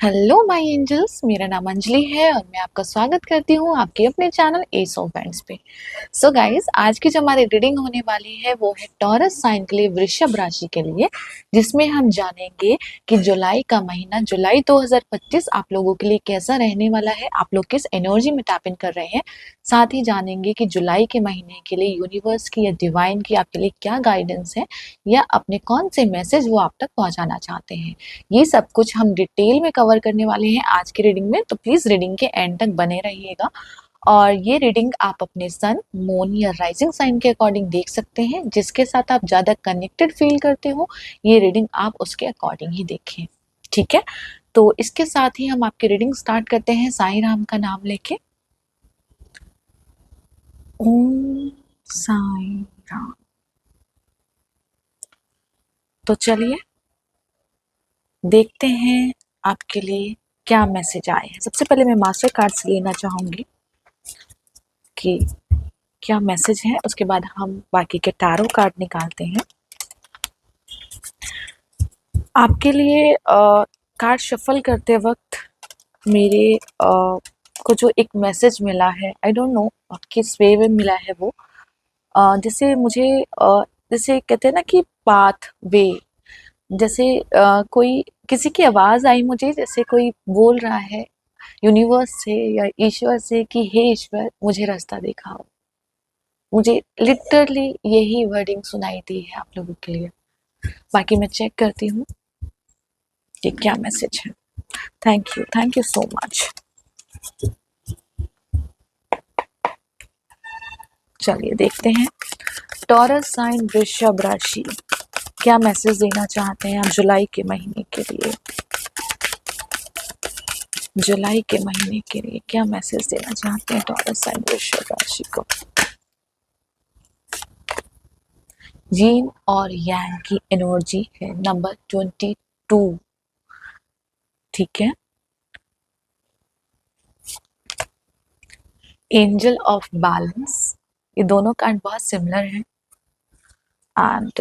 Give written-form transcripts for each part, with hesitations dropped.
Hello my angels, मेरा नाम अंजलि है और मैं आपका स्वागत करती हूँ आपके अपने चैनल एस ऑफ बैंड्स पे। सो गाइस, आज की जो हमारी रीडिंग होने वाली है वो है टॉरस साइन के लिए, वृषभ राशि के लिए, जिसमें हम जानेंगे कि जुलाई का महीना, जुलाई 2025 आप लोगों के लिए कैसा रहने वाला है, आप लोग किस एनर्जी में टैप इन कर रहे हैं। साथ ही जानेंगे कि जुलाई के महीने के लिए यूनिवर्स की या डिवाइन की आपके लिए क्या गाइडेंस है, या अपने कौन से मैसेज वो आप तक पहुंचाना चाहते हैं। ये सब कुछ हम डिटेल में कवर करने वाले हैं आज की रीडिंग में, तो प्लीज रीडिंग के एंड तक बने रहिएगा। और ये रीडिंग आप अपने सन, मून या राइजिंग साइन के अकॉर्डिंग देख सकते हैं, जिसके साथ आप ज्यादा कनेक्टेड फील करते हो ये रीडिंग आप उसके अकॉर्डिंग ही देखें। ठीक है, तो इसके साथ ही हम आपकी रीडिंग स्टार्ट करते हैं साईं राम का नाम लेके। ओम साईं राम। तो चलिए देखते हैं आपके लिए क्या मैसेज आए हैं। सबसे पहले मैं मास्टर कार्ड से लेना चाहूंगी कि क्या मैसेज है, उसके बाद हम बाकी के टैरो कार्ड निकालते हैं आपके लिए। कार्ड शफल करते वक्त मेरे को जो एक मैसेज मिला है, आई डोंट नो किस वे में मिला है वो, जैसे मुझे जैसे कहते हैं ना कि पाथ वे, जैसे कोई किसी की आवाज आई मुझे, जैसे कोई बोल रहा है यूनिवर्स से या ईश्वर से कि हे ईश्वर मुझे रास्ता दिखाओ। मुझे लिटरली यही वर्डिंग सुनाई दी है आप लोगों के लिए। बाकी मैं चेक करती हूँ कि क्या मैसेज है। Thank you so much. चलिए देखते हैं टॉरस साइन वृषभ राशि क्या मैसेज देना चाहते हैं आप जुलाई के महीने के लिए। जुलाई के महीने के लिए क्या मैसेज देना चाहते हैं टॉरस साइन वृषभ राशि को। यीन और यांग की एनर्जी है नंबर 22। ठीक है, एंजल ऑफ बैलेंस, ये दोनों कार्ड बहुत सिमिलर हैं। And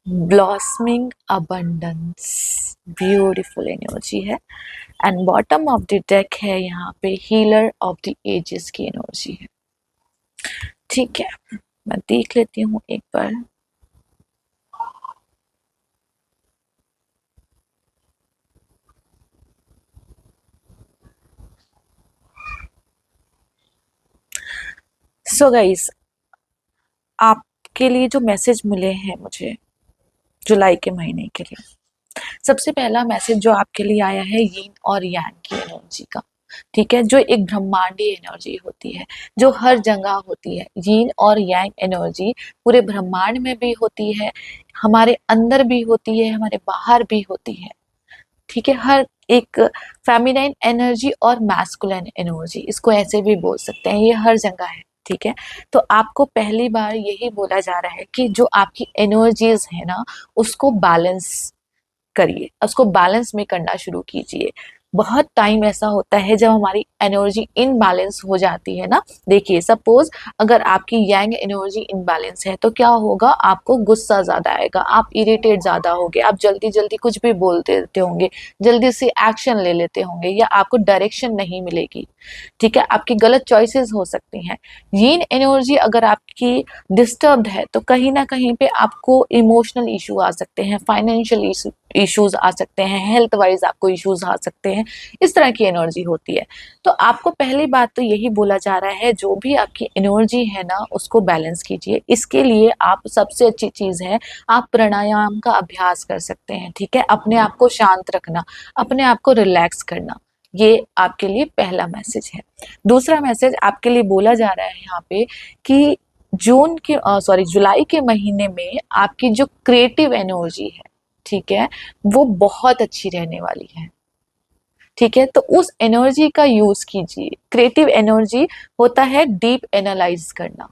blossoming abundance, beautiful energy है। And bottom of the deck है यहाँ पे हीलर ऑफ द एजेस की एनर्जी है। ठीक है, मैं देख लेती हूँ एक बार। सो गाइस, आपके लिए जो मैसेज मिले हैं मुझे जुलाई के महीने के लिए, सबसे पहला मैसेज जो आपके लिए आया है यीन और यांग की एनर्जी का। ठीक है, जो एक ब्रह्मांडीय एनर्जी होती है, जो हर जगह होती है। यीन और यांग एनर्जी पूरे ब्रह्मांड में भी होती है, हमारे अंदर भी होती है, हमारे बाहर भी होती है। ठीक है, हर एक फेमिनाइन एनर्जी और मैस्कुलिन एनर्जी, इसको ऐसे भी बोल सकते हैं, ये हर जगह है। ठीक है, तो आपको पहली बार यही बोला जा रहा है कि जो आपकी एनर्जीज है ना, उसको बैलेंस करिए, उसको बैलेंस में करना शुरू कीजिए। बहुत टाइम ऐसा होता है जब हमारी एनर्जी इनबैलेंस हो जाती है ना। देखिए, सपोज अगर आपकी यांग एनर्जी इनबैलेंस है तो क्या होगा, आपको गुस्सा ज्यादा आएगा, आप इरिटेट ज्यादा होंगे, आप जल्दी जल्दी कुछ भी बोल देते होंगे, जल्दी से एक्शन ले लेते होंगे, या आपको डायरेक्शन नहीं मिलेगी। ठीक है, आपकी गलत चॉइसेस हो सकती हैं। यीन एनर्जी अगर आपकी डिस्टर्ब्ड है तो कहीं ना कहीं पे आपको इमोशनल इशू आ सकते हैं, फाइनेंशियल इश्यूज आ सकते हैं, हेल्थ वाइज आपको इश्यूज आ सकते हैं, इस तरह की एनर्जी होती है। तो आपको पहली बात तो यही बोला जा रहा है, जो भी आपकी एनर्जी है ना उसको बैलेंस कीजिए। इसके लिए आप सबसे अच्छी चीज है, आप प्राणायाम का अभ्यास कर सकते हैं। ठीक है, अपने आप को शांत रखना, अपने आप को रिलैक्स करना, ये आपके लिए पहला मैसेज है। दूसरा मैसेज आपके लिए बोला जा रहा है यहाँ पे कि जुलाई के महीने में आपकी जो क्रिएटिव एनर्जी है, ठीक है, वो बहुत अच्छी रहने वाली है। ठीक है, तो उस एनर्जी का यूज कीजिए। क्रिएटिव एनर्जी होता है डीप एनालाइज करना।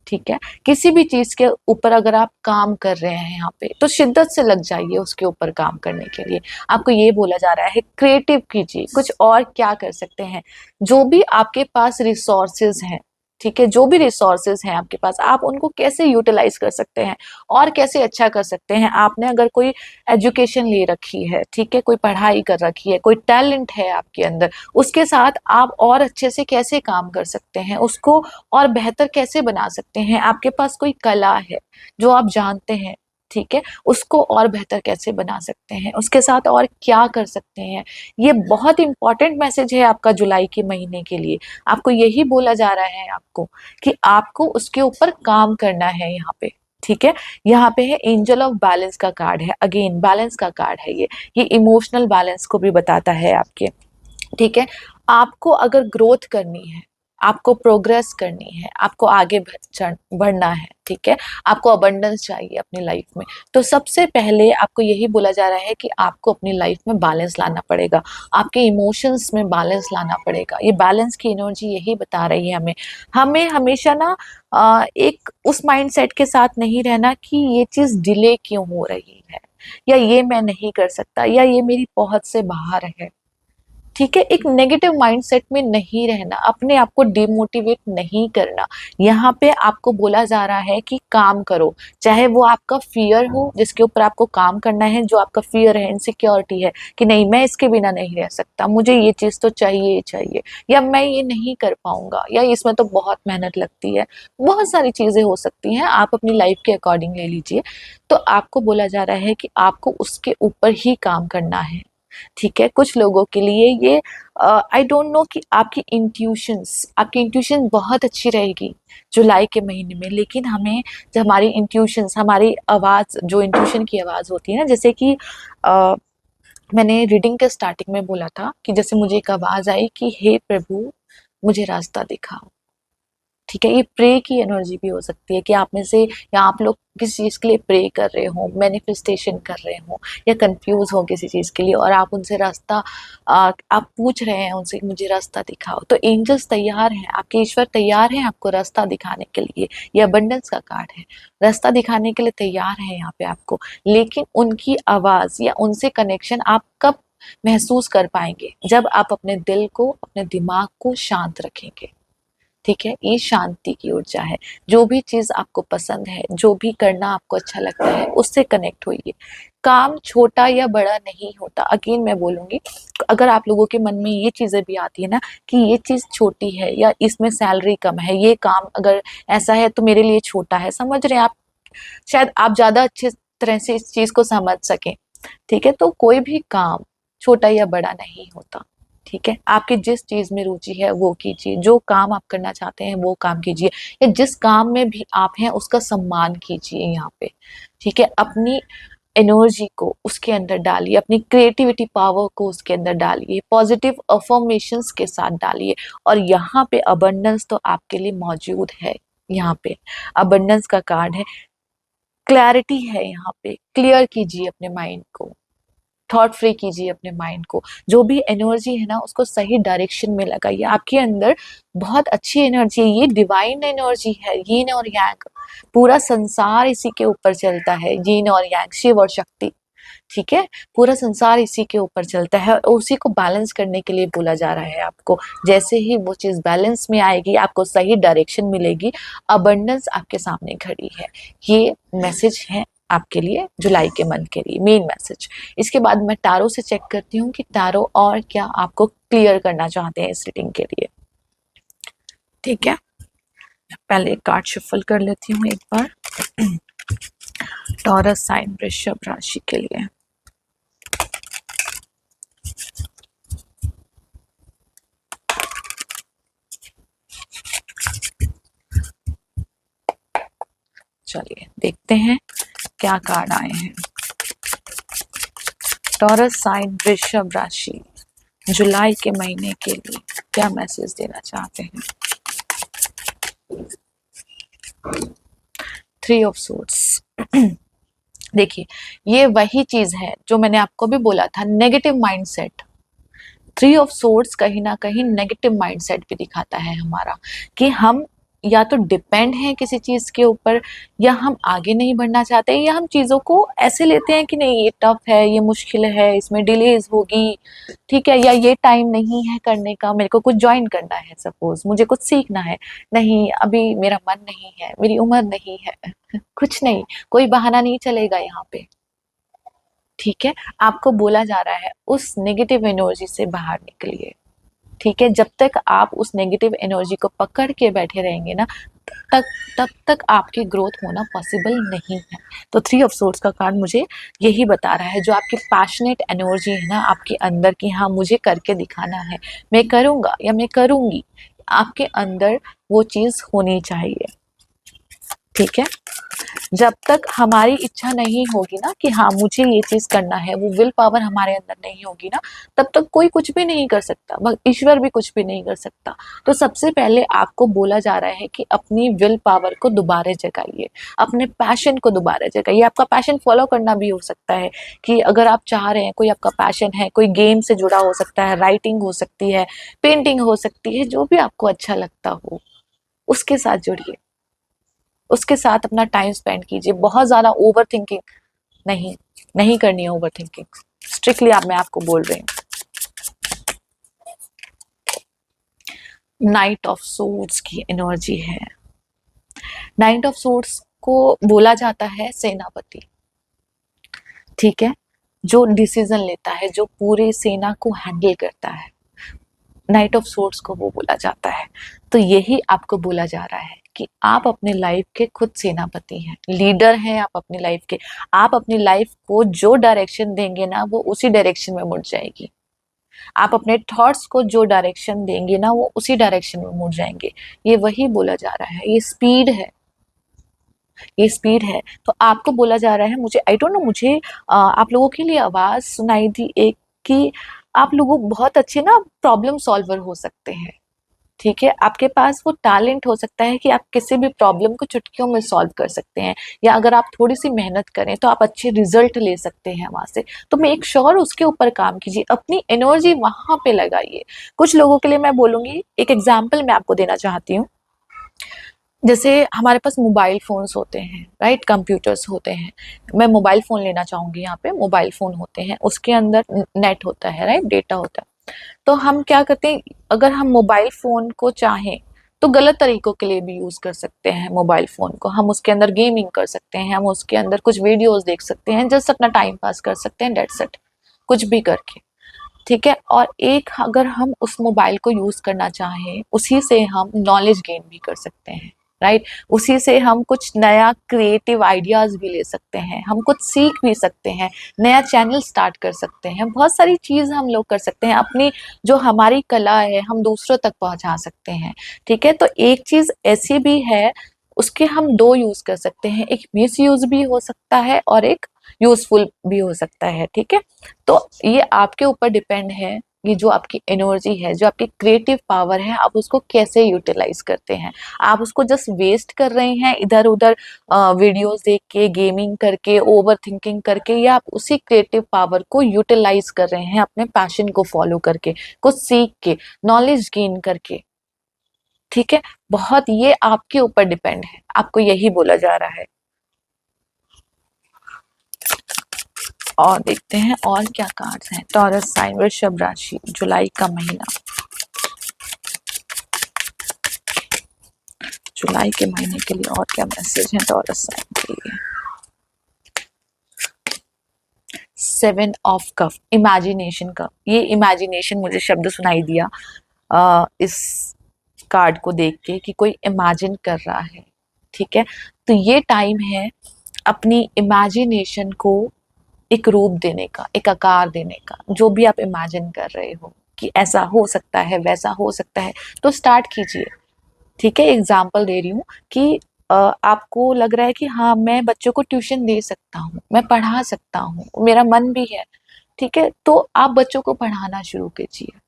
ठीक है, किसी भी चीज के ऊपर अगर आप काम कर रहे हैं यहाँ पे, तो शिद्दत से लग जाइए उसके ऊपर काम करने के लिए। आपको ये बोला जा रहा है क्रिएटिव कीजिए, कुछ और क्या कर सकते हैं, जो भी आपके पास रिसोर्सेज हैं ठीक है, जो भी रिसोर्सेज हैं आपके पास, आप उनको कैसे यूटिलाइज कर सकते हैं और कैसे अच्छा कर सकते हैं। आपने अगर कोई एजुकेशन ले रखी है, ठीक है, कोई पढ़ाई कर रखी है, कोई टैलेंट है आपके अंदर, उसके साथ आप और अच्छे से कैसे काम कर सकते हैं, उसको और बेहतर कैसे बना सकते हैं। आपके पास कोई कला है जो आप जानते हैं, ठीक है, उसको और बेहतर कैसे बना सकते हैं, उसके साथ और क्या कर सकते हैं। ये बहुत इंपॉर्टेंट मैसेज है आपका जुलाई के महीने के लिए। आपको यही बोला जा रहा है आपको कि आपको उसके ऊपर काम करना है यहाँ पे, ठीक है। यहाँ पे है एंजल ऑफ बैलेंस का कार्ड है, अगेन बैलेंस का कार्ड है ये इमोशनल बैलेंस को भी बताता है आपके, ठीक है। आपको अगर ग्रोथ करनी है, आपको प्रोग्रेस करनी है, आपको आगे बढ़ना है, ठीक है, आपको अबंडेंस चाहिए अपनी लाइफ में, तो सबसे पहले आपको यही बोला जा रहा है कि आपको अपनी लाइफ में बैलेंस लाना पड़ेगा, आपके इमोशंस में बैलेंस लाना पड़ेगा। ये बैलेंस की एनर्जी यही बता रही है हमें। हमें हमेशा ना एक उस माइंडसेट के साथ नहीं रहना कि ये चीज डिले क्यों हो रही है, या ये मैं नहीं कर सकता, या ये मेरी पहुंच से बाहर है, ठीक है। एक नेगेटिव माइंडसेट में नहीं रहना, अपने आप को डिमोटिवेट नहीं करना। यहाँ पे आपको बोला जा रहा है कि काम करो, चाहे वो आपका फियर हो जिसके ऊपर आपको काम करना है, जो आपका फियर है, इनसिक्योरिटी है कि नहीं मैं इसके बिना नहीं रह सकता, मुझे ये चीज तो चाहिए ही चाहिए, या मैं ये नहीं कर पाऊंगा, या इसमें तो बहुत मेहनत लगती है, बहुत सारी चीजें हो सकती हैं, आप अपनी लाइफ के अकॉर्डिंग ले लीजिए। तो आपको बोला जा रहा है कि आपको उसके ऊपर ही काम करना है, ठीक है। कुछ लोगों के लिए ये आई डोंट नो कि आपकी इंट्यूशन बहुत अच्छी रहेगी जुलाई के महीने में, लेकिन हमें जब हमारी इंट्यूशंस, हमारी आवाज, जो इंट्यूशन की आवाज होती है ना, जैसे कि मैंने रीडिंग के स्टार्टिंग में बोला था कि जैसे मुझे एक आवाज आई कि हे प्रभु मुझे रास्ता दिखाओ, ठीक है। ये प्रे की एनर्जी भी हो सकती है कि आप में से, या आप लोग किसी चीज के लिए प्रे कर रहे हो, मैनिफेस्टेशन कर रहे हो, या कंफ्यूज हो किसी चीज के लिए, और आप उनसे रास्ता आप पूछ रहे हैं उनसे कि मुझे रास्ता दिखाओ, तो एंजल्स तैयार हैं, आपके ईश्वर तैयार हैं आपको रास्ता दिखाने के लिए। ये अबंडेंस का कार्ड है, रास्ता दिखाने के लिए तैयार है यहाँ पे आपको। लेकिन उनकी आवाज या उनसे कनेक्शन आप कब महसूस कर पाएंगे? जब आप अपने दिल को, अपने दिमाग को शांत रखेंगे, ठीक है। ये शांति की ऊर्जा है। जो भी चीज आपको पसंद है, जो भी करना आपको अच्छा लगता है, उससे कनेक्ट होइए। काम छोटा या बड़ा नहीं होता। अगेन मैं बोलूंगी, अगर आप लोगों के मन में ये चीजें भी आती है ना कि ये चीज छोटी है, या इसमें सैलरी कम है, ये काम अगर ऐसा है तो मेरे लिए छोटा है, समझ रहे हैं आप, शायद आप ज्यादा अच्छे तरह से इस चीज को समझ सकें, ठीक है। तो कोई भी काम छोटा या बड़ा नहीं होता, ठीक है। आपकी जिस चीज में रुचि है वो कीजिए, जो काम आप करना चाहते हैं वो काम कीजिए, या जिस काम में भी आप हैं उसका सम्मान कीजिए यहाँ पे, ठीक है। अपनी एनर्जी को उसके अंदर डालिए, अपनी क्रिएटिविटी पावर को उसके अंदर डालिए, पॉजिटिव अफर्मेशंस के साथ डालिए, और यहाँ पे अबंडेंस तो आपके लिए मौजूद है। यहाँ पे अबंडेंस का कार्ड है, क्लैरिटी है, यहाँ पे क्लियर कीजिए अपने माइंड को, थॉट फ्री कीजिए अपने माइंड को, जो भी एनर्जी है ना उसको सही डायरेक्शन में लगाइए। आपके अंदर बहुत अच्छी एनर्जी है, ये डिवाइन एनर्जी है, यीन और यांग, पूरा संसार इसी के ऊपर चलता है, यीन और यांग, शिव और शक्ति, ठीक है। पूरा संसार इसी के ऊपर चलता है, और उसी को बैलेंस करने के लिए बोला जा रहा है आपको। जैसे ही वो चीज बैलेंस में आएगी, आपको सही डायरेक्शन मिलेगी, अबंडेंस आपके सामने खड़ी है। ये मैसेज है आपके लिए जुलाई के मंथ के लिए, मेन मैसेज। इसके बाद मैं टारो से चेक करती हूँ कि टारो और क्या आपको क्लियर करना चाहते हैं इस रीडिंग के लिए, ठीक है। पहले एक कार्ड शफल कर लेती हूँ एक बार टॉरस साइन वृषभ राशि के लिए। चलिए देखते हैं क्या कार्ड आए हैं। टॉरस साइन वृषभ राशि जुलाई के महीने के लिए क्या मैसेज देना चाहते हैं? 3 ऑफ सोर्ड्स। देखिए, ये वही चीज है जो मैंने आपको भी बोला था, नेगेटिव माइंडसेट। 3 ऑफ सोर्ड्स कहीं ना कहीं नेगेटिव माइंडसेट भी दिखाता है हमारा, कि हम या तो डिपेंड हैं किसी चीज़ के ऊपर, या हम आगे नहीं बढ़ना चाहते, या हम चीज़ों को ऐसे लेते हैं कि नहीं ये टफ है, ये मुश्किल है, इसमें डिलेज होगी, ठीक है, या ये टाइम नहीं है करने का, मेरे को कुछ ज्वाइन करना है, सपोज मुझे कुछ सीखना है, नहीं अभी मेरा मन नहीं है, मेरी उम्र नहीं है, कुछ नहीं, कोई बहाना नहीं चलेगा यहाँ पे। ठीक है, आपको बोला जा रहा है उस नेगेटिव एनर्जी से बाहर निकलिए। ठीक है, जब तक आप उस नेगेटिव एनर्जी को पकड़ के बैठे रहेंगे ना, तक तब तक आपकी ग्रोथ होना पॉसिबल नहीं है। तो थ्री ऑफ सोर्ड्स का कार्ड मुझे यही बता रहा है, जो आपकी पैशनेट एनर्जी है ना आपके अंदर की, हाँ मुझे करके दिखाना है, मैं करूँगा या मैं करूँगी, आपके अंदर वो चीज़ होनी चाहिए। ठीक है, जब तक हमारी इच्छा नहीं होगी ना कि हाँ मुझे ये चीज़ करना है, वो विल पावर हमारे अंदर नहीं होगी ना, तब तक कोई कुछ भी नहीं कर सकता, ईश्वर भी कुछ भी नहीं कर सकता। तो सबसे पहले आपको बोला जा रहा है कि अपनी विल पावर को दोबारा जगाइए, अपने पैशन को दोबारा जगाइए। आपका पैशन फॉलो करना भी हो सकता है कि अगर आप चाह रहे हैं, कोई आपका पैशन है, कोई गेम से जुड़ा हो सकता है, राइटिंग हो सकती है, पेंटिंग हो सकती है, जो भी आपको अच्छा लगता हो उसके साथ जुड़िए, उसके साथ अपना टाइम स्पेंड कीजिए। बहुत ज़्यादा ओवर थिंकिंग नहीं नहीं करनी है, ओवर थिंकिंग स्ट्रिक्टली मैं आपको बोल रही हूँ। नाइट ऑफ सोर्ड्स की एनर्जी है। नाइट ऑफ सोर्ड्स को बोला जाता है सेनापति। ठीक है, जो डिसीजन लेता है, जो पूरे सेना को हैंडल करता है, नाइट ऑफ सोर्ड्स को वो बोला जाता है। तो यही आपको बोला जा रहा है कि आप अपने लाइफ के खुद सेनापति हैं, लीडर हैं आप अपनी लाइफ के। आप अपनी लाइफ को जो डायरेक्शन देंगे ना, वो उसी डायरेक्शन में मुड़ जाएगी। आप अपने थॉट्स को जो डायरेक्शन देंगे ना, वो उसी डायरेक्शन में मुड़ जाएंगे। ये वही बोला जा रहा है, ये स्पीड है, ये स्पीड है। तो आपको बोला जा रहा है, मुझे आई डोंट नो, मुझे आप लोगों के लिए आवाज सुनाई थी एक कि आप लोगों बहुत अच्छे ना प्रॉब्लम सॉल्वर हो सकते हैं। ठीक है, आपके पास वो टैलेंट हो सकता है कि आप किसी भी प्रॉब्लम को चुटकियों में सॉल्व कर सकते हैं, या अगर आप थोड़ी सी मेहनत करें तो आप अच्छे रिजल्ट ले सकते हैं वहां से। तो मेक श्योर उसके ऊपर काम कीजिए, अपनी एनर्जी वहां पे लगाइए। कुछ लोगों के लिए मैं बोलूंगी, एक एग्जाम्पल मैं आपको देना चाहती हूँ। जैसे हमारे पास मोबाइल फोन्स होते हैं, राइट, कंप्यूटर्स होते हैं। मैं मोबाइल फोन लेना चाहूंगी, यहाँ पे मोबाइल फोन होते हैं, उसके अंदर नेट होता है, राइट, डेटा होता है। तो हम क्या करते हैं, अगर हम मोबाइल फोन को चाहें तो गलत तरीकों के लिए भी यूज कर सकते हैं मोबाइल फोन को। हम उसके अंदर गेमिंग कर सकते हैं, हम उसके अंदर कुछ वीडियोस देख सकते हैं, जस्ट अपना टाइम पास कर सकते हैं, डेट्स इट, कुछ भी करके। ठीक है, और एक अगर हम उस मोबाइल को यूज करना चाहें, उसी से हम नॉलेज गेन भी कर सकते हैं, राइट, उसी से हम कुछ नया क्रिएटिव आइडियाज भी ले सकते हैं, हम कुछ सीख भी सकते हैं, नया चैनल स्टार्ट कर सकते हैं, बहुत सारी चीज हम लोग कर सकते हैं। अपनी जो हमारी कला है हम दूसरों तक पहुंचा सकते हैं। ठीक है, तो एक चीज ऐसी भी है, उसके हम दो यूज कर सकते हैं, एक मिस यूज भी हो सकता है और एक यूजफुल भी हो सकता है। ठीक है, तो ये आपके ऊपर डिपेंड है, ये जो आपकी एनर्जी है, जो आपकी क्रिएटिव पावर है, आप उसको कैसे यूटिलाइज करते हैं। आप उसको जस्ट वेस्ट कर रहे हैं इधर उधर वीडियोस देख के, गेमिंग करके, ओवर थिंकिंग करके, या आप उसी क्रिएटिव पावर को यूटिलाइज कर रहे हैं अपने पैशन को फॉलो करके, कुछ सीख के, नॉलेज गेन करके। ठीक है, बहुत ये आपके ऊपर डिपेंड है, आपको यही बोला जा रहा है। और देखते हैं और क्या कार्ड्स हैं। टॉरस साइन, वृषभ राशि, जुलाई का महीना, जुलाई के महीने के लिए और क्या मैसेज है टॉरस साइन के लिए। सेवन ऑफ कप, इमेजिनेशन का, ये इमेजिनेशन मुझे शब्द सुनाई दिया इस कार्ड को देख के कि कोई इमेजिन कर रहा है। ठीक है, तो ये टाइम है अपनी इमेजिनेशन को एक रूप देने का, एक आकार देने का, जो भी आप इमेजिन कर रहे हो कि ऐसा हो सकता है, वैसा हो सकता है, तो स्टार्ट कीजिए। ठीक है, एग्जाम्पल दे रही हूँ कि आपको लग रहा है कि हाँ मैं बच्चों को ट्यूशन दे सकता हूँ, मैं पढ़ा सकता हूँ, मेरा मन भी है। ठीक है, तो आप बच्चों को पढ़ाना शुरू कीजिए।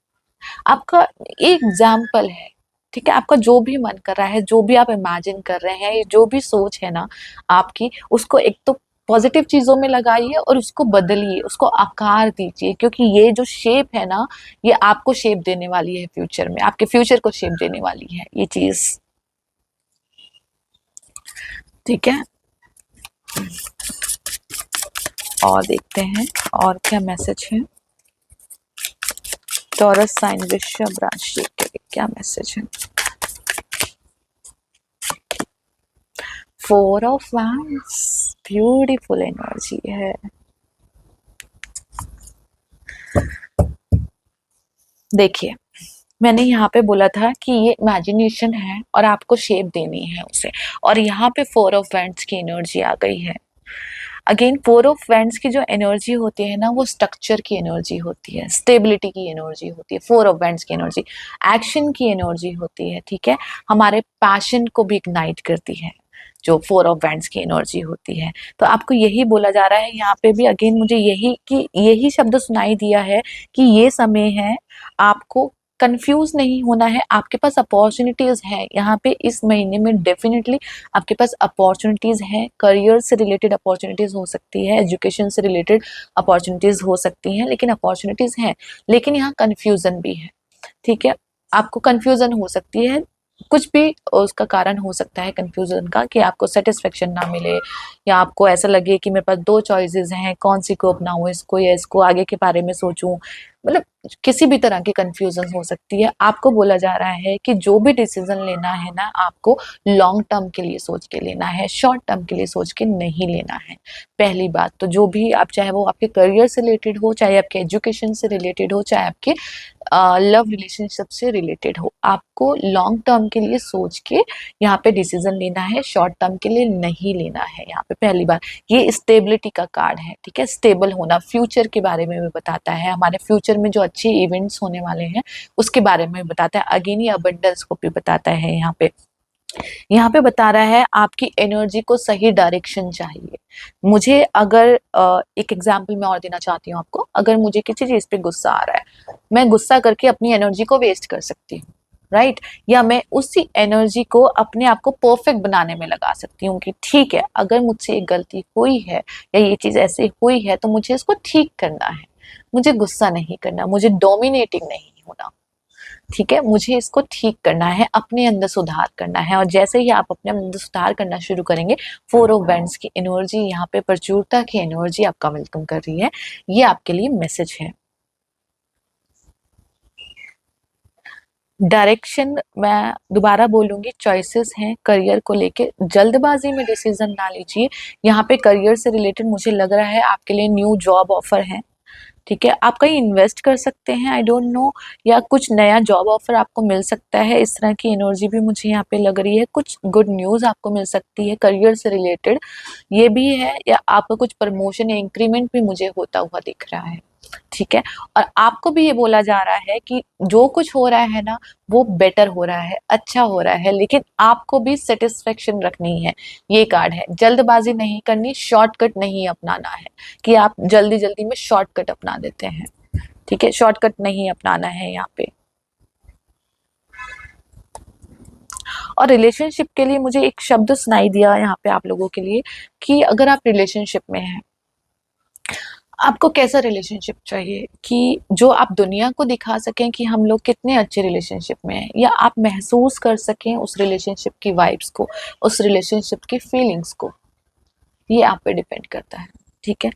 आपका एक एग्जाम्पल है। ठीक है, आपका जो भी मन कर रहा है, जो भी आप इमेजिन कर रहे हैं, जो भी सोच है ना आपकी, उसको एक तो पॉजिटिव चीजों में लगाइए और उसको बदलिए, उसको आकार दीजिए, क्योंकि ये जो शेप है ना, ये आपको शेप देने वाली है फ्यूचर में, आपके फ्यूचर को शेप देने वाली है ये चीज। ठीक है, और देखते हैं और क्या मैसेज है टॉरस साइन वृषभ राशि के लिए, क्या मैसेज है। 4 ऑफ wands, ब्यूटीफुल एनर्जी है। देखिए, मैंने यहाँ पे बोला था कि ये इमेजिनेशन है और आपको शेप देनी है उसे, और यहाँ पे 4 ऑफ wands की एनर्जी आ गई है। अगेन 4 ऑफ wands की जो एनर्जी होती है ना, वो स्ट्रक्चर की एनर्जी होती है, स्टेबिलिटी की एनर्जी होती है। 4 ऑफ wands की एनर्जी एक्शन की एनर्जी होती है, ठीक है, हमारे पैशन को भी इग्नाइट करती है जो 4 ऑफ wands की एनर्जी होती है। तो आपको यही बोला जा रहा है यहाँ पे भी, अगेन मुझे यही शब्द सुनाई दिया है कि ये समय है, आपको कंफ्यूज नहीं होना है, आपके पास अपॉर्चुनिटीज है यहाँ पे इस महीने में। डेफिनेटली आपके पास अपॉर्चुनिटीज हैं, करियर से रिलेटेड अपॉर्चुनिटीज हो सकती है, एजुकेशन से रिलेटेड अपॉर्चुनिटीज हो सकती हैं, लेकिन अपॉर्चुनिटीज हैं, लेकिन यहाँ कंफ्यूजन भी है, ठीक है, आपको कंफ्यूजन हो सकती है, कुछ भी उसका कारण हो सकता है कंफ्यूजन का, कि आपको सेटिस्फेक्शन ना मिले, या आपको ऐसा लगे कि मेरे पास 2 चॉइसेस हैं, कौन सी को अपनाऊं, इसको या इसको, आगे के बारे में सोचूं, मतलब किसी भी तरह की कंफ्यूजन हो सकती है। आपको बोला जा रहा है कि जो भी डिसीजन लेना है ना, आपको लॉन्ग टर्म के लिए सोच के लेना है, शॉर्ट टर्म के लिए सोच के नहीं लेना है। पहली बात तो जो भी आप, चाहे वो आपके करियर से रिलेटेड हो, चाहे आपके एजुकेशन से रिलेटेड हो, चाहे आपके लव रिलेशनशिप से रिलेटेड हो, आपको लॉन्ग टर्म के लिए सोच के यहाँ पे डिसीजन लेना है, शॉर्ट टर्म के लिए नहीं लेना है। यहाँ पे पहली बार ये स्टेबिलिटी का कार्ड है, ठीक है, स्टेबल होना, फ्यूचर के बारे में भी बताता है, हमारे फ्यूचर में जो अच्छे इवेंट्स होने वाले हैं उसके बारे में भी बताता है। अगेन ये अबंडेंस को भी बताता है। यहाँ पे बता रहा है आपकी एनर्जी को सही डायरेक्शन चाहिए। मुझे अगर एक एग्जांपल मैं और देना चाहती हूँ आपको, अगर मुझे किसी चीज पे गुस्सा आ रहा है, मैं गुस्सा करके अपनी एनर्जी को वेस्ट कर सकती हूँ, राइट, या मैं उसी एनर्जी को अपने आप को परफेक्ट बनाने में लगा सकती हूँ कि ठीक है, अगर मुझसे एक गलती हुई है या ये चीज ऐसे हुई है तो मुझे इसको ठीक करना है, मुझे गुस्सा नहीं करना, मुझे डोमिनेटिंग नहीं होना, ठीक है, मुझे इसको ठीक करना है, अपने अंदर सुधार करना है। और जैसे ही आप अपने अंदर सुधार करना शुरू करेंगे, 4 ऑफ wands की एनर्जी, यहाँ पे प्रचुरता की एनर्जी आपका वेलकम कर रही है। ये आपके लिए मैसेज है। डायरेक्शन मैं दोबारा बोलूंगी, चॉइसेस हैं करियर को लेके, जल्दबाजी में डिसीजन ना लीजिए। यहाँ पे करियर से रिलेटेड मुझे लग रहा है आपके लिए न्यू जॉब ऑफर है, ठीक है, आप कहीं इन्वेस्ट कर सकते हैं, आई डोंट नो, या कुछ नया जॉब ऑफर आपको मिल सकता है, इस तरह की एनर्जी भी मुझे यहाँ पे लग रही है। कुछ गुड न्यूज़ आपको मिल सकती है करियर से रिलेटेड, ये भी है, या आपका कुछ प्रमोशन या इंक्रीमेंट भी मुझे होता हुआ दिख रहा है, ठीक है। और आपको भी ये बोला जा रहा है कि जो कुछ हो रहा है ना, वो बेटर हो रहा है, अच्छा हो रहा है, लेकिन आपको भी सेटिस्फेक्शन रखनी है। ये कार्ड है, जल्दबाजी नहीं करनी, शॉर्टकट नहीं अपनाना है, कि आप जल्दी जल्दी में शॉर्टकट अपना देते हैं, ठीक है, शॉर्टकट नहीं अपनाना है यहाँ पे। और रिलेशनशिप के लिए मुझे एक शब्द सुनाई दिया यहाँ पे आप लोगों के लिए, कि अगर आप रिलेशनशिप में हैं, आपको कैसा रिलेशनशिप चाहिए कि जो आप दुनिया को दिखा सकें कि हम लोग कितने अच्छे रिलेशनशिप में हैं, या आप महसूस कर सकें उस रिलेशनशिप की वाइब्स को, उस रिलेशनशिप की फीलिंग्स को, ये आप पे डिपेंड करता है, ठीक है।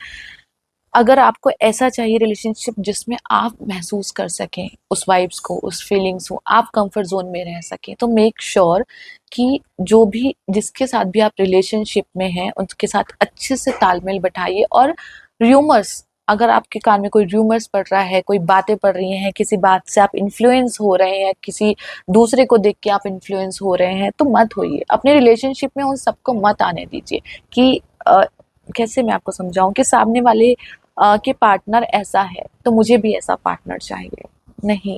अगर आपको ऐसा चाहिए रिलेशनशिप जिसमें आप महसूस कर सकें उस वाइब्स को, उस फीलिंग्स को, आप कंफर्ट जोन में रह सकें, तो मेक श्योर कि जो भी, जिसके साथ भी आप रिलेशनशिप में हैं, उनके साथ अच्छे से तालमेल बैठाइए। और र्यूमर्स, अगर आपके कान में कोई र्यूमर्स पड़ रहा है, कोई बातें पड़ रही हैं, किसी बात से आप इन्फ्लुएंस हो रहे हैं, किसी दूसरे को देख के आप इन्फ्लुएंस हो रहे हैं, तो मत होइए अपने रिलेशनशिप में, उन सबको मत आने दीजिए। कि कैसे मैं आपको समझाऊं, कि सामने वाले के पार्टनर ऐसा है तो मुझे भी ऐसा पार्टनर चाहिए, नहीं,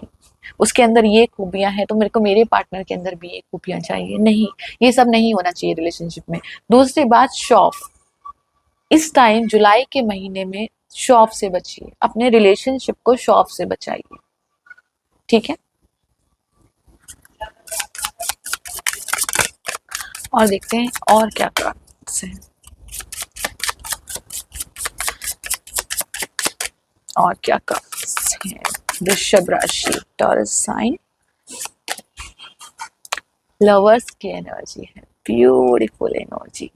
उसके अंदर ये खूबियां हैं तो मेरे को मेरे पार्टनर के अंदर भी ये खूबियां चाहिए, नहीं, ये सब नहीं होना चाहिए रिलेशनशिप में। दूसरी बात, शॉफ, इस टाइम जुलाई के महीने में शॉफ से बचिए, अपने रिलेशनशिप को शॉफ से बचाइए, ठीक है। और देखते हैं और क्या कार्ड्स हैं, और क्या कार्ड्स हैं। वृषभ राशि, टॉरस साइन, लवर्स की एनर्जी है, beautiful energy.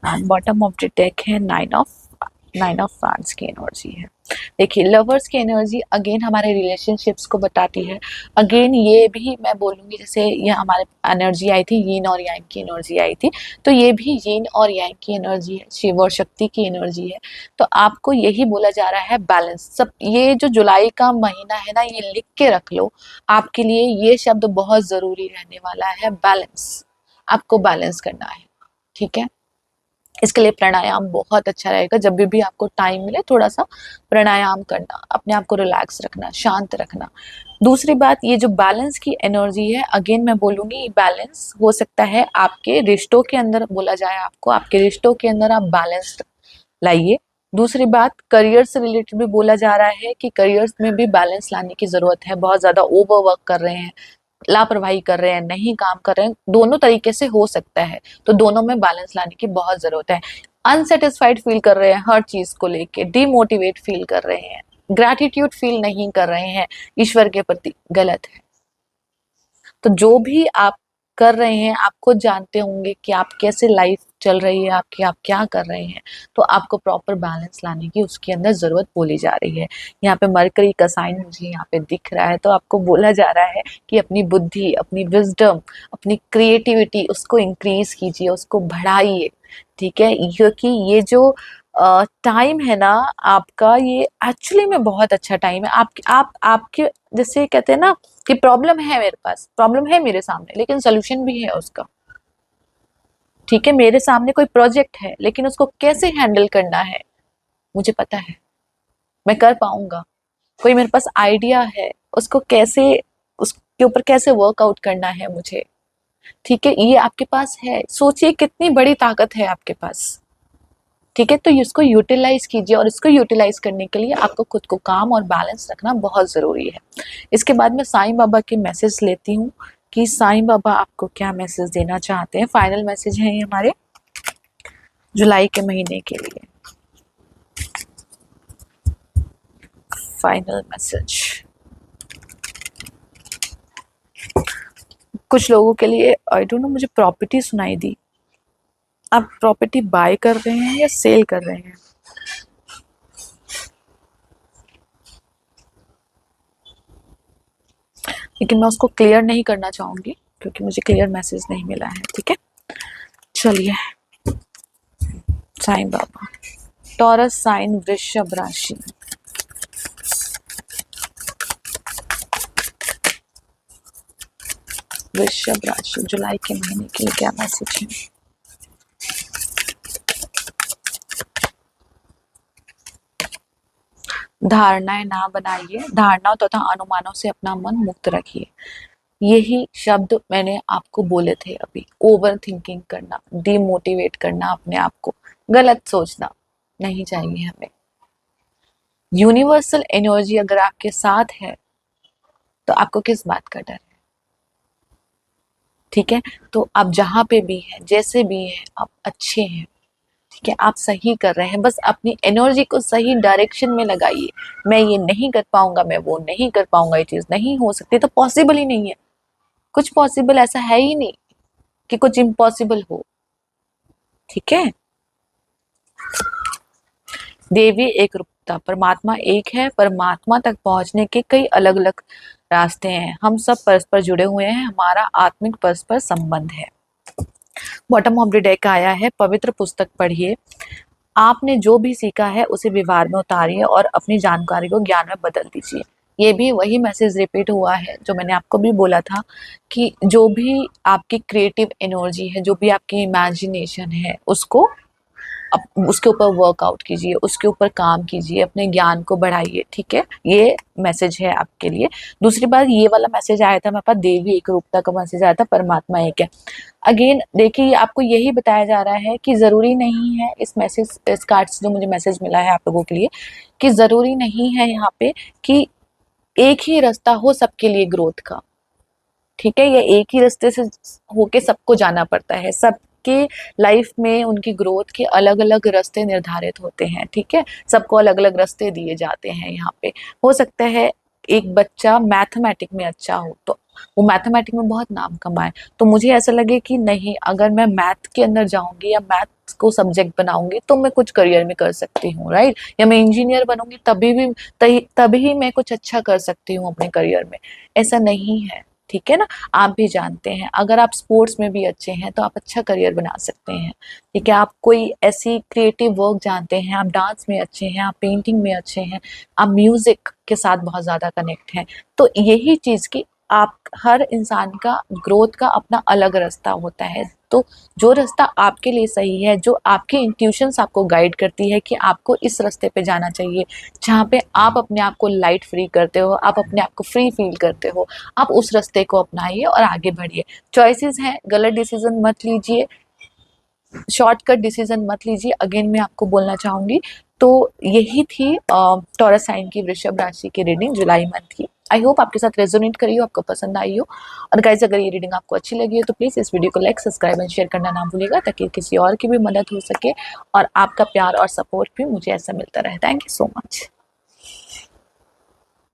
And bottom of the deck है नाइन ऑफ फैंस की एनर्जी है। देखिए लवर्स की एनर्जी अगेन हमारे रिलेशनशिप्स को बताती है। अगेन ये भी मैं बोलूँगी, जैसे ये हमारे एनर्जी आई थी यीन और यांग की एनर्जी आई थी, तो ये भी यीन और यांग की एनर्जी है, शिव और शक्ति की एनर्जी है। तो आपको यही बोला जा रहा है बैलेंस। सब ये जो जुलाई का महीना है ना, ये लिख के रख लो, आपके लिए ये शब्द बहुत ज़रूरी रहने वाला है, बैलेंस। आपको बैलेंस करना है, ठीक है। इसके लिए प्राणायाम बहुत अच्छा रहेगा। जब भी आपको टाइम मिले थोड़ा सा प्राणायाम करना, अपने आप को रिलैक्स रखना, शांत रखना। दूसरी बात, ये जो बैलेंस की एनर्जी है, अगेन मैं बोलूँगी बैलेंस हो सकता है आपके रिश्तों के अंदर बोला जाए आपको, आपके रिश्तों के अंदर आप बैलेंस लाइए। दूसरी बात, करियर से रिलेटेड भी बोला जा रहा है कि करियर में भी बैलेंस लाने की ज़रूरत है। बहुत ज़्यादा ओवरवर्क कर रहे हैं, लापरवाही कर रहे हैं, नहीं काम कर रहे हैं, दोनों तरीके से हो सकता है, तो दोनों में बैलेंस लाने की बहुत ज़रूरत है। अनसेटिस्फाइड फील कर रहे हैं हर चीज़ को लेके, डिमोटिवेट फील कर रहे हैं, ग्रैटिट्यूड फील नहीं कर रहे हैं ईश्वर के प्रति, गलत है। तो जो भी आप कर रहे हैं, आप खुद जानते होंगे कि आप कैसे लाइफ चल रही है आपकी, आप क्या कर रहे हैं, तो आपको प्रॉपर बैलेंस लाने की उसके अंदर ज़रूरत बोली जा रही है। यहाँ पे मरकरी का साइन मुझे यहाँ पे दिख रहा है, तो आपको बोला जा रहा है कि अपनी बुद्धि, अपनी विजडम, अपनी क्रिएटिविटी उसको इंक्रीज कीजिए, उसको बढ़ाइए, ठीक है। क्योंकि ये जो टाइम है ना आपका, ये एक्चुअली में बहुत अच्छा टाइम है। आपके जैसे कहते हैं ना कि प्रॉब्लम है मेरे पास, प्रॉब्लम है मेरे सामने, लेकिन सोल्यूशन भी है उसका, ठीक है। मेरे सामने कोई प्रोजेक्ट है, लेकिन उसको कैसे हैंडल करना है मुझे पता है, मैं कर पाऊंगा। कोई मेरे पास आइडिया है, उसको कैसे, उसके ऊपर कैसे वर्कआउट करना है मुझे, ठीक है। ये आपके पास है, सोचिए कितनी बड़ी ताकत है आपके पास, ठीक है। तो इसको यूटिलाइज कीजिए, और इसको यूटिलाइज करने के लिए आपको खुद को काम और बैलेंस रखना बहुत ज़रूरी है। इसके बाद मैं साईं बाबा के मैसेज लेती हूँ कि साईं बाबा आपको क्या मैसेज देना चाहते हैं। फाइनल मैसेज है ये हमारे जुलाई के महीने के लिए, फाइनल मैसेज। कुछ लोगों के लिए आई डोंट नो, मुझे प्रॉपर्टी सुनाई दी। आप प्रॉपर्टी बाय कर रहे हैं या सेल कर रहे हैं? लेकिन मैं उसको क्लियर नहीं करना चाहूंगी क्योंकि मुझे क्लियर मैसेज नहीं मिला है, ठीक है। चलिए, साईं बाबा, टॉरस साइन, वृषभ राशि, वृषभ राशि जुलाई के महीने के लिए क्या मैसेज है? धारणाएं ना बनाइए, धारणाओं तथा अनुमानों से अपना मन मुक्त रखिए। यही शब्द मैंने आपको बोले थे अभी। ओवर थिंकिंग करना, डिमोटिवेट करना अपने आप को, गलत सोचना नहीं चाहिए हमें। यूनिवर्सल एनर्जी अगर आपके साथ है तो आपको किस बात का डर है, ठीक है। तो आप जहां पे भी हैं, जैसे भी हैं, आप अच्छे हैं, ठीक है। आप सही कर रहे हैं, बस अपनी एनर्जी को सही डायरेक्शन में लगाइए। मैं ये नहीं कर पाऊंगा, मैं वो नहीं कर पाऊंगा, ये चीज नहीं हो सकती, तो पॉसिबल ही नहीं है। कुछ पॉसिबल ऐसा है ही नहीं कि कुछ इम्पॉसिबल हो, ठीक है। देवी एक रूपता, परमात्मा एक है। परमात्मा तक पहुंचने के कई अलग अलग रास्ते हैं। हम सब परस्पर जुड़े हुए हैं, हमारा आत्मिक परस्पर संबंध है। बॉटम ऑफ द डेक आया है, पवित्र पुस्तक पढ़िए। आपने जो भी सीखा है उसे व्यवहार में उतारिए और अपनी जानकारी को ज्ञान में बदल दीजिए। ये भी वही मैसेज रिपीट हुआ है जो मैंने आपको भी बोला था कि जो भी आपकी क्रिएटिव एनर्जी है, जो भी आपकी इमेजिनेशन है, उसको उसके ऊपर वर्कआउट कीजिए, उसके ऊपर काम कीजिए, अपने ज्ञान को बढ़ाइए, ठीक है। ये मैसेज है आपके लिए। दूसरी बात, ये वाला मैसेज आया था मेरे पास, देवी एक रूपता का मैसेज आया था, परमात्मा एक है। अगेन देखिए, आपको यही बताया जा रहा है कि ज़रूरी नहीं है, इस मैसेज, इस कार्ड से जो मुझे मैसेज मिला है आप लोगों के लिए, कि ज़रूरी नहीं है यहाँ पे कि एक ही रास्ता हो सबके लिए ग्रोथ का, ठीक है। ये एक ही रास्ते से होके सबको जाना पड़ता है। सबके लाइफ में उनकी ग्रोथ के अलग अलग रास्ते निर्धारित होते हैं, ठीक है। सबको अलग अलग रास्ते दिए जाते हैं। यहाँ पे हो सकता है एक बच्चा मैथमेटिक में अच्छा हो तो वो मैथमेटिक्स में बहुत नाम कमाए। तो मुझे ऐसा लगे कि नहीं, अगर मैं मैथ के अंदर जाऊँगी या मैथ्स को सब्जेक्ट बनाऊँगी तो मैं कुछ करियर में कर सकती हूँ, राइट? या मैं इंजीनियर बनूँगी तभी मैं कुछ अच्छा कर सकती हूँ अपने करियर में। ऐसा नहीं है, ठीक है ना? आप भी जानते हैं, अगर आप स्पोर्ट्स में भी अच्छे हैं तो आप अच्छा करियर बना सकते हैं, ठीक है? आप कोई ऐसी क्रिएटिव वर्क जानते हैं, आप डांस में अच्छे हैं, आप पेंटिंग में अच्छे हैं, आप म्यूज़िक के साथ बहुत ज़्यादा कनेक्ट हैं। तो यही चीज़ कि आप, हर इंसान का ग्रोथ का अपना अलग रास्ता होता है। तो जो रास्ता आपके लिए सही है, जो आपकी इंट्यूशंस आपको गाइड करती है कि आपको इस रास्ते पे जाना चाहिए, जहाँ पे आप अपने आप को लाइट फ्री करते हो, आप अपने आप को फ्री फील करते हो, आप उस रास्ते को अपनाइए और आगे बढ़िए। चॉइसेस हैं, गलत डिसीजन मत लीजिए, शॉर्टकट डिसीजन मत लीजिए, अगेन मैं आपको बोलना चाहूँगी। तो यही थी टॉरस साइन की वृषभ राशि की रीडिंग जुलाई मंथ की। आई होप आपके साथ रेजोनेट करी हो, आपको पसंद आई हो। और गाइस, अगर ये रीडिंग आपको अच्छी लगी हो तो प्लीज़ इस वीडियो को लाइक, सब्सक्राइब एंड शेयर करना ना भूलिएगा, ताकि किसी और की भी मदद हो सके और आपका प्यार और सपोर्ट भी मुझे ऐसा मिलता रहे। Thank you so much.